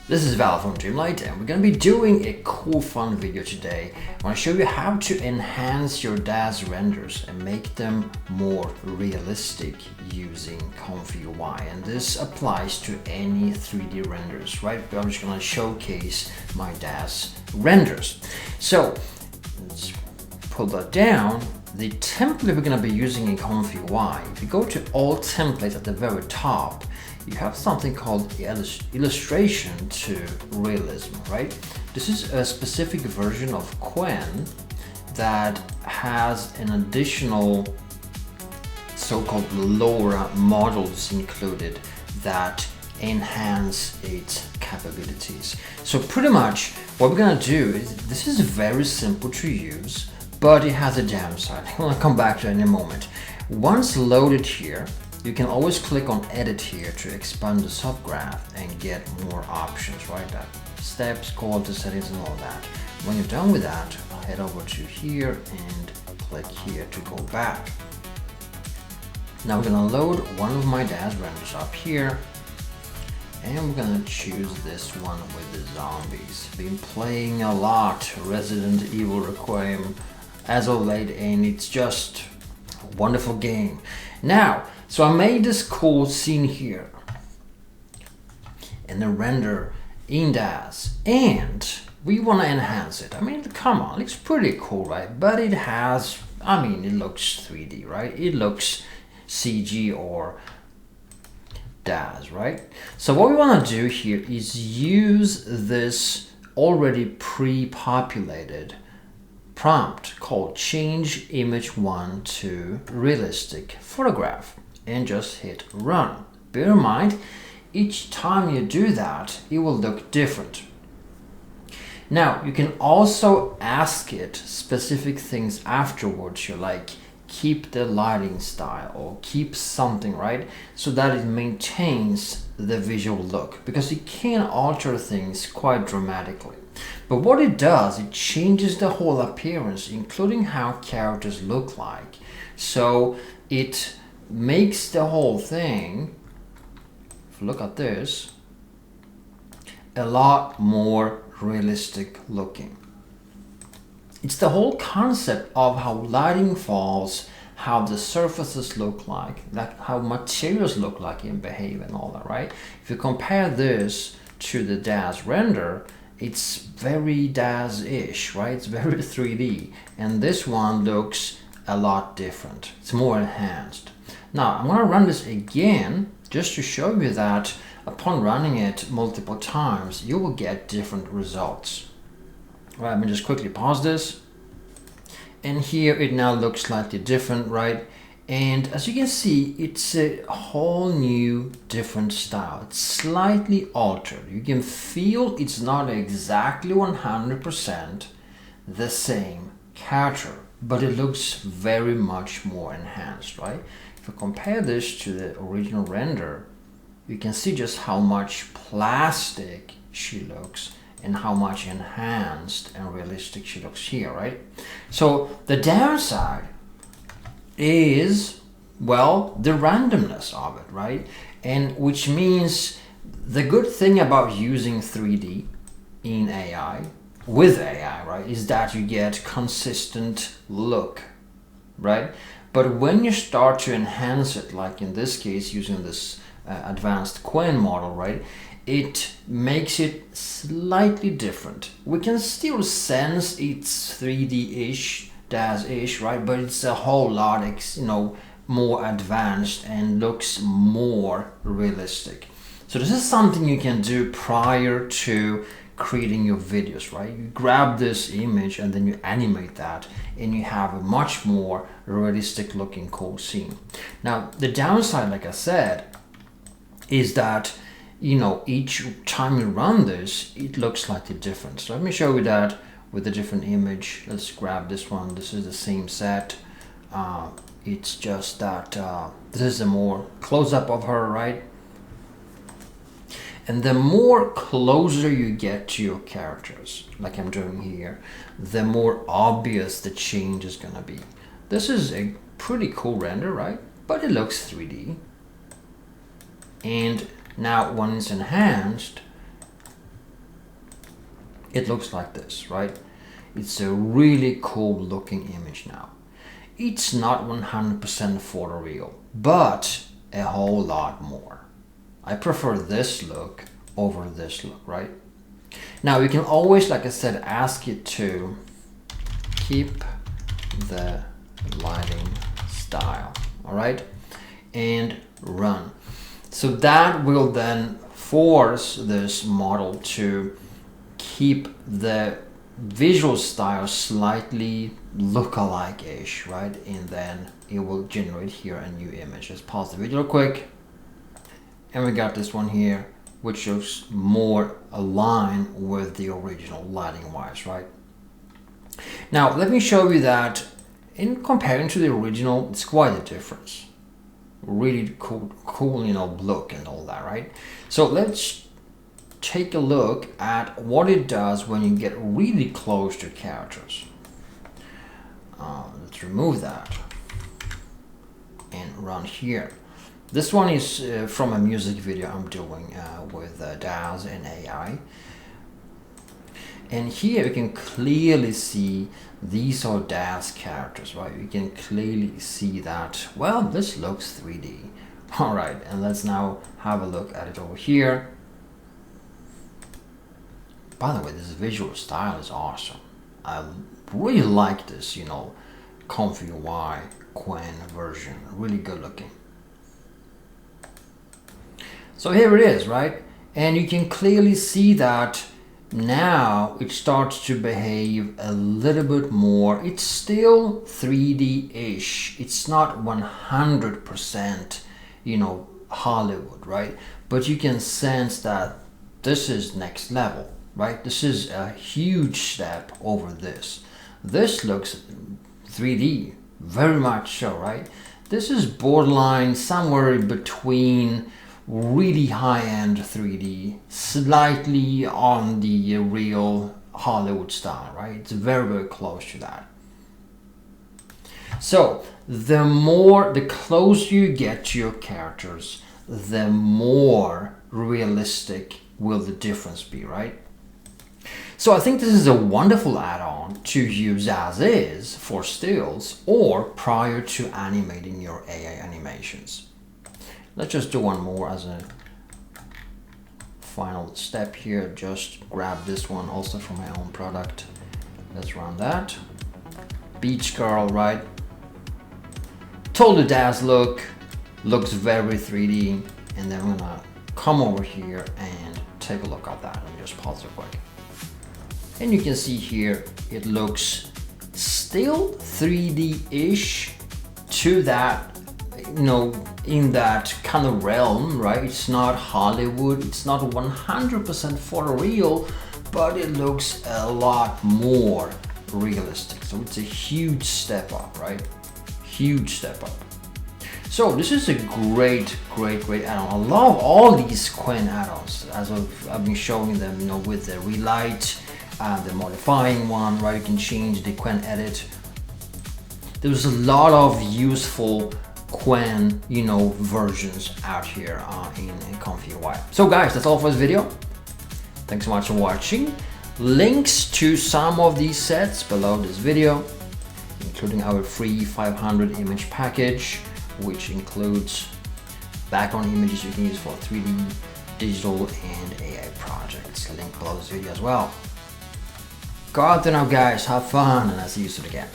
This is Val from Dreamlight, and we're going to be doing a cool fun video today. I want to show you how to enhance your DAZ renders and make them more realistic using ComfyUI, and this applies to any 3D renders, right? But I'm just going to showcase my DAZ renders. So let's pull that down. The template we're going to be using in ComfyUI, if you go to all templates at the very top, you have something called illustration to realism, right? This is a specific version of Qwen that has an additional so-called lower modules included that enhance its capabilities. So pretty much what we're gonna do is, this is very simple to use, but it has a downside. I'm gonna come back to it in a moment. Once loaded here, you can always click on edit here to expand the subgraph and get more options, right? That steps, quality settings and all that. When you're done with that, head over to here and click here to go back. Now we're gonna load one of my DAZ renders up here, and we're gonna choose this one with the zombies. Been playing a lot Resident Evil Requiem as of late, and it's just a wonderful game. Now, so I made this cool scene here in the render in DAZ, and we want to enhance it. I mean, come on, it's pretty cool, right? But it has, I mean, it looks 3D, right? It looks CG or DAZ, right? So what we want to do here is use this already pre-populated prompt called change image 1 to realistic photograph and just hit run. Bear in mind, each time you do that, it will look different. Now, you can also ask it specific things afterwards. You're like, keep the lighting style or keep something, right? So that it maintains the visual look, because it can alter things quite dramatically. But what it does, it changes the whole appearance, including how characters look like. So it makes the whole thing, if you look at this, a lot more realistic looking. It's the whole concept of how lighting falls, how the surfaces look like how materials look like and behave and all that, right? If you compare this to the DAZ render, it's very DAZ-ish, right? It's very 3D, and this one looks a lot different. It's more enhanced. Now, I'm gonna run this again just to show you that upon running it multiple times, you will get different results. Right, let me just quickly pause this. And here it now looks slightly different, right? And as you can see, it's a whole new different style. It's slightly altered. You can feel it's not exactly 100% the same character, but it looks very much more enhanced, right? If you compare this to the original render, you can see just how much plastic she looks and how much enhanced and realistic she looks here, right? So the downside is, well, the randomness of it, right? And which means the good thing about using 3D in AI, with AI, right, is that you get consistent look, right? But when you start to enhance it, like in this case, using this advanced Qwen model, right, it makes it slightly different. We can still sense it's 3D-ish, DAZ-ish, right? But it's a whole lot, more advanced and looks more realistic. So this is something you can do prior to creating your videos, right? You grab this image and then you animate that, and you have a much more realistic looking cool scene. Now, the downside, like I said, is that each time you run this, it looks slightly different. So let me show you that with a different image. Let's grab this one. This is the same set. It's just that this is a more close-up of her, right? And the more closer you get to your characters, like I'm doing here, the more obvious the change is gonna be. This is a pretty cool render, right? But it looks 3D. And now when it's enhanced, it looks like this, right? It's a really cool looking image now. It's not 100% photoreal, but a whole lot more. I prefer this look over this look, right? Now you can always, like I said, ask it to keep the lighting style, all right, and run. So that will then force this model to keep the visual style slightly look-alike-ish, right? And then it will generate here a new image. Let's pause the video real quick. And we got this one here, which looks more aligned with the original lighting-wise, right? Now, let me show you that in comparing to the original, it's quite a difference. Really cool, you know, look and all that, right? So let's take a look at what it does when you get really close to characters. Let's remove that and run here. This one is from a music video I'm doing with DAZ and AI. And here you can clearly see these are DAZ characters, right? You can clearly see that, well, this looks 3D. All right, and let's now have a look at it over here. By the way, this visual style is awesome. I really like this, you know, ComfyUI Qwen version. Really good looking. So here it is, right? And you can clearly see that now it starts to behave a little bit more. It's still 3D-ish. It's not 100%, you know, Hollywood, right? But you can sense that this is next level, right? This is a huge step over this. This looks 3D, very much so, right? This is borderline somewhere between really high-end 3D, slightly on the real Hollywood style, right? It's very, very close to that. So the closer you get to your characters, the more realistic will the difference be, right? So I think this is a wonderful add-on to use as is for stills or prior to animating your AI animations. Let's just do one more as a final step here. Just grab this one also from my own product. Let's run that. Beach girl, right? Totally DAZ look, looks very 3D. And then I'm gonna come over here and take a look at that. Let me just pause it quick. And you can see here, it looks still 3D-ish to that, you know, in that kind of realm, right? It's not Hollywood, it's not 100% photoreal, but it looks a lot more realistic. So it's a huge step up, right? Huge step up. So this is a great add-on. I love all these Qwen add-ons as I've been showing them, you know, with the relight, the modifying one, right? You can change the Qwen edit. There's a lot of useful Qwen, you know, versions out here in ComfyUI. So guys, that's all for this video. Thanks so much for watching. Links to some of these sets below this video, including our free 500 image package, which includes background images you can use for 3D, digital, and AI projects. Link below this video as well. Go out there now, guys, have fun, and I'll see you soon again.